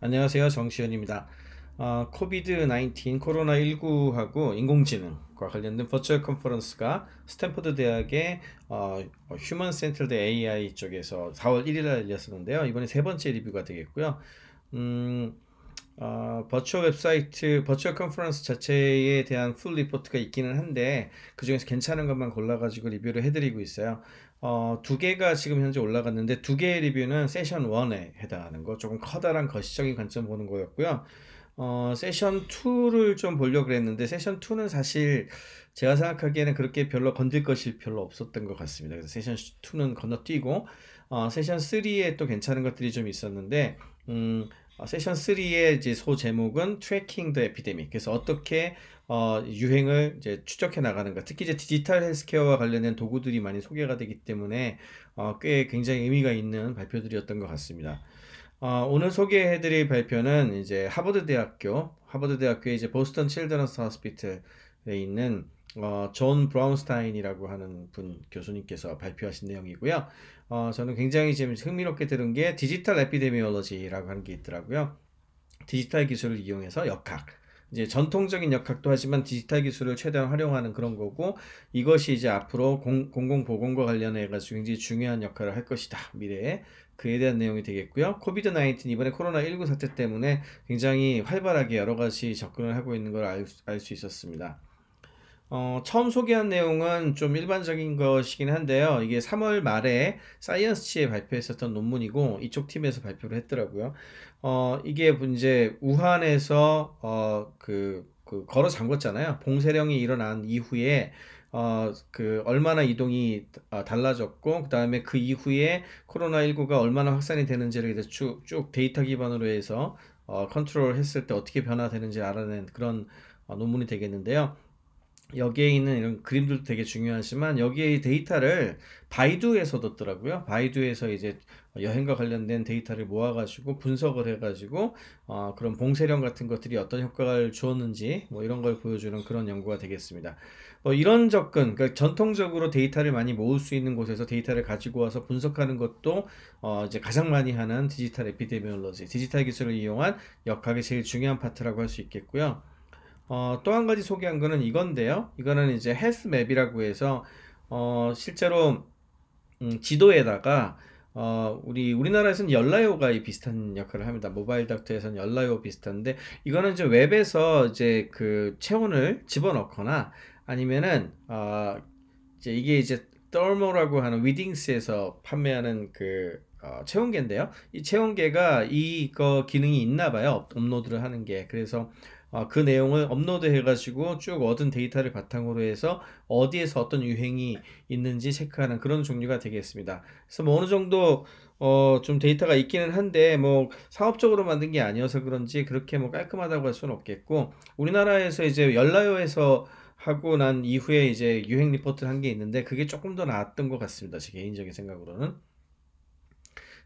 안녕하세요. 정시현입니다. 코비드-19 코로나19하고 인공지능과 관련된 버추얼 컨퍼런스가 스탠퍼드 대학의 휴먼 센터드 AI 쪽에서 4월 1일 날 열렸었는데요. 이번에 세 번째 리뷰가 되겠고요. 음, 버추얼 웹사이트, 버추얼 컨퍼런스 자체에 대한 풀 리포트가 있기는 한데 그 중에서 괜찮은 것만 골라가지고 리뷰를 해드리고 있어요. 두 개가 지금 현재 올라갔는데 두 개의 리뷰는 세션 1에 해당하는 거, 조금 커다란 거시적인 관점 보는 거였고요. 세션 2를 좀 보려고 그랬는데 세션 2는 사실 제가 생각하기에는 그렇게 별로 건들 것이 별로 없었던 것 같습니다. 그래서 세션 2는 건너뛰고 세션 3에 또 괜찮은 것들이 좀 있었는데 세션 3의 이제 소 제목은 트래킹 더 에피데믹. 그래서 어떻게 유행을 이제 추적해 나가는가. 특히 이제 디지털 헬스케어와 관련된 도구들이 많이 소개가 되기 때문에 꽤 굉장히 의미가 있는 발표들이었던 것 같습니다. 오늘 소개해드릴 발표는 이제 하버드대학교의 이제 보스턴 칠드런스 호스피털에 있는 존 브라운스타인이라고 하는 분 교수님께서 발표하신 내용이고요. 저는 굉장히 지금 흥미롭게 들은 게 디지털 에피데미올로지라고 하는 게 있더라고요. 디지털 기술을 이용해서 역학, 이제 전통적인 역학도 하지만 디지털 기술을 최대한 활용하는 그런 거고, 이것이 이제 앞으로 공공보건과 관련해 가지고 굉장히 중요한 역할을 할 것이다, 미래에. 그에 대한 내용이 되겠고요. 코비드-19, 이번에 코로나19 사태 때문에 굉장히 활발하게 여러 가지 접근을 하고 있는 걸 알 수 있었습니다. 처음 소개한 내용은 좀 일반적인 것이긴 한데요. 이게 3월 말에 사이언스지에 발표했었던 논문이고 이쪽 팀에서 발표를 했더라고요. 이게 이제 우한에서 그 걸어 잠궜잖아요. 봉쇄령이 일어난 이후에 얼마나 이동이 달라졌고, 그 다음에 그 이후에 코로나19가 얼마나 확산이 되는지를 이제 쭉 데이터 기반으로 해서 컨트롤 했을 때 어떻게 변화되는지 알아낸 그런 논문이 되겠는데요. 여기에 있는 이런 그림들도 되게 중요하지만 여기에 데이터를 바이두에서 뒀더라고요. 바이두에서 이제 여행과 관련된 데이터를 모아가지고 분석을 해가지고 그런 봉쇄령 같은 것들이 어떤 효과를 주었는지 뭐 이런 걸 보여주는 그런 연구가 되겠습니다. 이런 접근, 그러니까 전통적으로 데이터를 많이 모을 수 있는 곳에서 데이터를 가지고 와서 분석하는 것도 이제 가장 많이 하는 디지털 에피데미올로지, 디지털 기술을 이용한 역학의 제일 중요한 파트라고 할 수 있겠고요. 또 한 가지 소개한 거는 이건데요. 이거는 이제 헬스맵이라고 해서 실제로 지도에다가 우리나라에서는 열라요가 비슷한 역할을 합니다. 모바일 닥터에서는 열라요 비슷한데, 이거는 이제 웹에서 이제 그 체온을 집어넣거나 아니면은 이제 이게 이제 더모라고 하는 위딩스에서 판매하는 그 체온계인데요. 이 체온계가 이거 기능이 있나 봐요. 업로드를 하는 게. 그래서 그 내용을 업로드 해가지고 쭉 얻은 데이터를 바탕으로 해서 어디에서 어떤 유행이 있는지 체크하는 그런 종류가 되겠습니다. 그래서 뭐 어느 정도 좀 데이터가 있기는 한데 뭐 사업적으로 만든 게 아니어서 그런지 그렇게 뭐 깔끔하다고 할 수는 없겠고, 우리나라에서 이제 열라요에서 하고 난 이후에 이제 유행 리포트를 한 게 있는데 그게 조금 더 나았던 것 같습니다. 제 개인적인 생각으로는.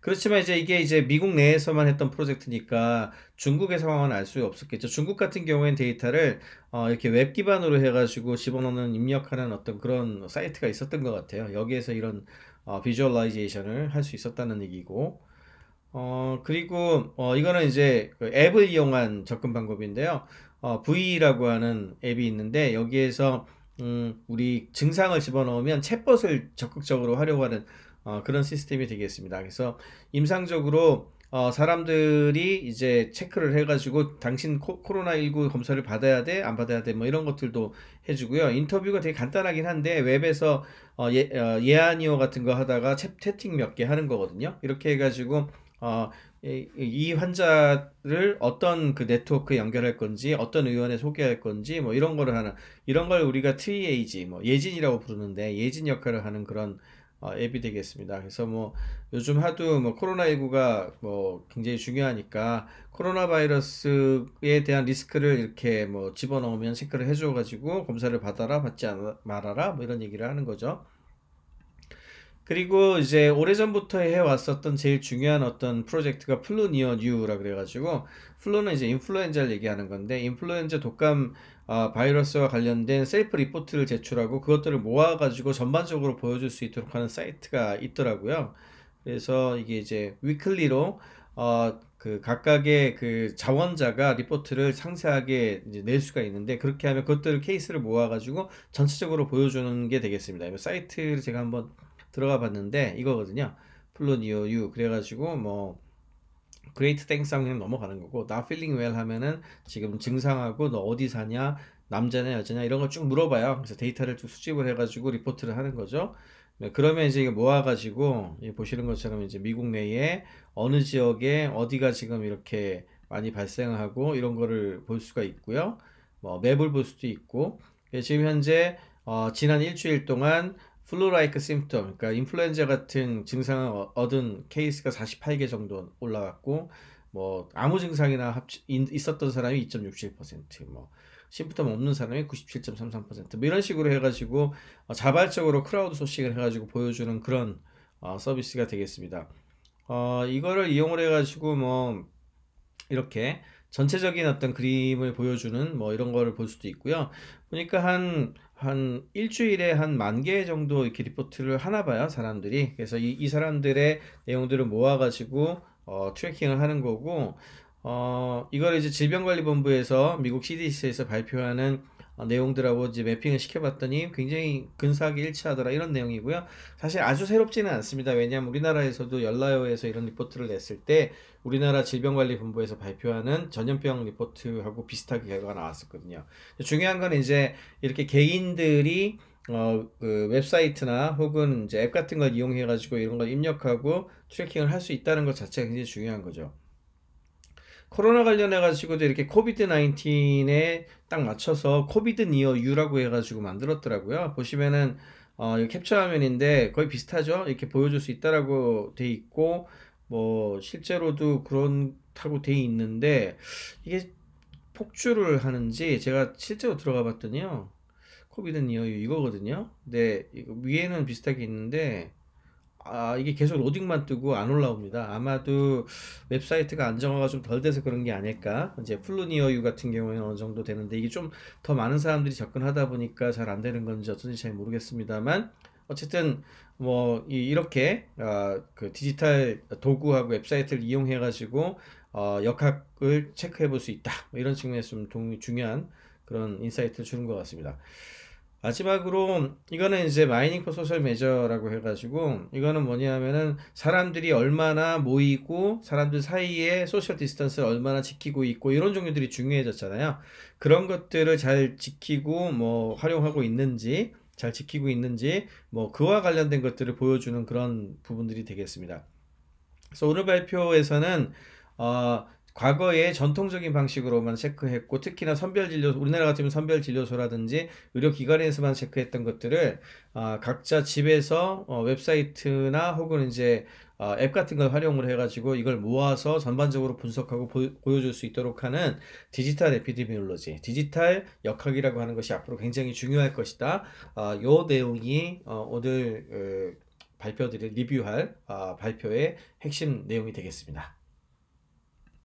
그렇지만 이제 이게 이제 미국 내에서만 했던 프로젝트니까 중국의 상황은 알 수 없었겠죠. 중국 같은 경우엔 데이터를 이렇게 웹 기반으로 해가지고 집어넣는 입력하는 어떤 그런 사이트가 있었던 것 같아요. 여기에서 이런 비주얼라이제이션을 할 수 있었다는 얘기고, 그리고 이거는 이제 그 앱을 이용한 접근 방법인데요. V라고 하는 앱이 있는데 여기에서 우리 증상을 집어넣으면 챗봇을 적극적으로 활용하는 그런 시스템이 되겠습니다. 그래서 임상적으로 사람들이 이제 체크를 해가지고 당신 코로나19 검사를 받아야 돼? 안 받아야 돼? 뭐 이런 것들도 해주고요. 인터뷰가 되게 간단하긴 한데 웹에서 예아니오 같은 거 하다가 채팅 몇 개 하는 거거든요. 이렇게 해가지고 이 환자를 어떤 그 네트워크에 연결할 건지, 어떤 의원에 소개할 건지, 뭐 이런 거를 하는, 이런 걸 우리가 트리에이지, 뭐 예진이라고 부르는데 예진 역할을 하는 그런 앱이 되겠습니다. 그래서 뭐 요즘 하도 뭐 코로나19가 뭐 굉장히 중요하니까 코로나 바이러스에 대한 리스크를 이렇게 뭐 집어넣으면 체크를 해줘가지고 검사를 받아라, 받지 말아라, 뭐 이런 얘기를 하는 거죠. 그리고 이제 오래전부터 해왔었던 제일 중요한 어떤 프로젝트가 플루 니어 뉴라 그래가지고, 플루는 이제 인플루엔자를 얘기하는 건데 인플루엔자 독감 바이러스와 관련된 셀프 리포트를 제출하고 그것들을 모아가지고 전반적으로 보여줄 수 있도록 하는 사이트가 있더라고요. 그래서 이게 이제 위클리로 그 각각의 그 자원자가 리포트를 상세하게 이제 낼 수가 있는데 그렇게 하면 그것들을 케이스를 모아가지고 전체적으로 보여주는 게 되겠습니다. 이 사이트를 제가 한번 들어가 봤는데 이거거든요. 플로니오 유 그래가지고 뭐 그레이트 땡스 하면 그냥 넘어가는 거고 나 필링 웰 하면은 지금 증상하고 너 어디 사냐 남자냐 여자냐 이런 거 쭉 물어봐요. 그래서 데이터를 쭉 수집을 해가지고 리포트를 하는 거죠. 네, 그러면 이제 이거 모아가지고 보시는 것처럼 이제 미국 내에 어느 지역에 어디가 지금 이렇게 많이 발생하고 이런 거를 볼 수가 있고요. 뭐 맵을 볼 수도 있고 지금 현재 지난 일주일 동안 플루-like symptom, 그러니까 인플루엔자 같은 증상을 얻은 케이스가 48개 정도 올라왔고, 뭐 아무 증상이나 있었던 사람이 2.67%, 뭐 심부터 없는 사람이 97.33%, 뭐 이런 식으로 해가지고 자발적으로 크라우드 소싱을 해가지고 보여주는 그런 서비스가 되겠습니다. 이거를 이용을 해가지고 뭐 이렇게 전체적인 어떤 그림을 보여주는 뭐 이런 거를 볼 수도 있고요. 보니까 한 일주일에 한 10,000개 정도 이렇게 리포트를 하나 봐요, 사람들이. 그래서 이 사람들의 내용들을 모아가지고 트래킹을 하는 거고, 이걸 이제 질병관리본부에서 미국 CDC에서 발표하는 내용들하고 이제 매핑을 시켜봤더니 굉장히 근사하게 일치하더라 이런 내용이고요. 사실 아주 새롭지는 않습니다. 왜냐하면 우리나라에서도 열나요에서 이런 리포트를 냈을 때 우리나라 질병관리본부에서 발표하는 전염병 리포트하고 비슷하게 결과가 나왔었거든요. 중요한 건 이제 이렇게 개인들이 그 웹사이트나 혹은 이제 앱 같은 걸 이용해 가지고 이런 걸 입력하고 트래킹을 할 수 있다는 것 자체가 굉장히 중요한 거죠. 코로나 관련해 가지고도 이렇게 코비드 19에 딱 맞춰서 코비드 니어 유라고 해가지고 만들었더라고요. 보시면은 이 캡처 화면인데 거의 비슷하죠. 이렇게 보여줄 수 있다라고 돼 있고 뭐 실제로도 그렇다고 돼 있는데 이게 폭주를 하는지 제가 실제로 들어가 봤더니요. 코비드 니어 유 이거거든요. 근데 이거 위에는 비슷하게 있는데 이게 계속 로딩만 뜨고 안 올라옵니다. 아마도 웹사이트가 안정화가 좀 덜 돼서 그런 게 아닐까. 이제 플루니어유 같은 경우에는 어느 정도 되는데 이게 좀 더 많은 사람들이 접근하다 보니까 잘 안 되는 건지 어쩐지 잘 모르겠습니다만 어쨌든 뭐 이렇게 그 디지털 도구하고 웹사이트를 이용해 가지고 역학을 체크해 볼 수 있다. 뭐 이런 측면에서 좀 중요한 그런 인사이트를 주는 것 같습니다. 마지막으로 이거는 이제 마이닝 포 소셜 메저라고 해가지고 이거는 뭐냐면은 사람들이 얼마나 모이고 사람들 사이에 소셜 디스턴스를 얼마나 지키고 있고 이런 종류들이 중요해졌잖아요. 그런 것들을 잘 지키고 뭐 활용하고 있는지 잘 지키고 있는지 뭐 그와 관련된 것들을 보여주는 그런 부분들이 되겠습니다. 그래서 오늘 발표에서는 과거에 전통적인 방식으로만 체크했고 특히나 선별진료소 우리나라 같으면 선별진료소라든지 의료기관에서만 체크했던 것들을 각자 집에서 웹사이트나 혹은 이제 앱 같은 걸 활용을 해가지고 이걸 모아서 전반적으로 분석하고 보여줄 수 있도록 하는 디지털 에피데미올로지, 디지털 역학이라고 하는 것이 앞으로 굉장히 중요할 것이다. 요 내용이 오늘 발표드릴 리뷰할 발표의 핵심 내용이 되겠습니다.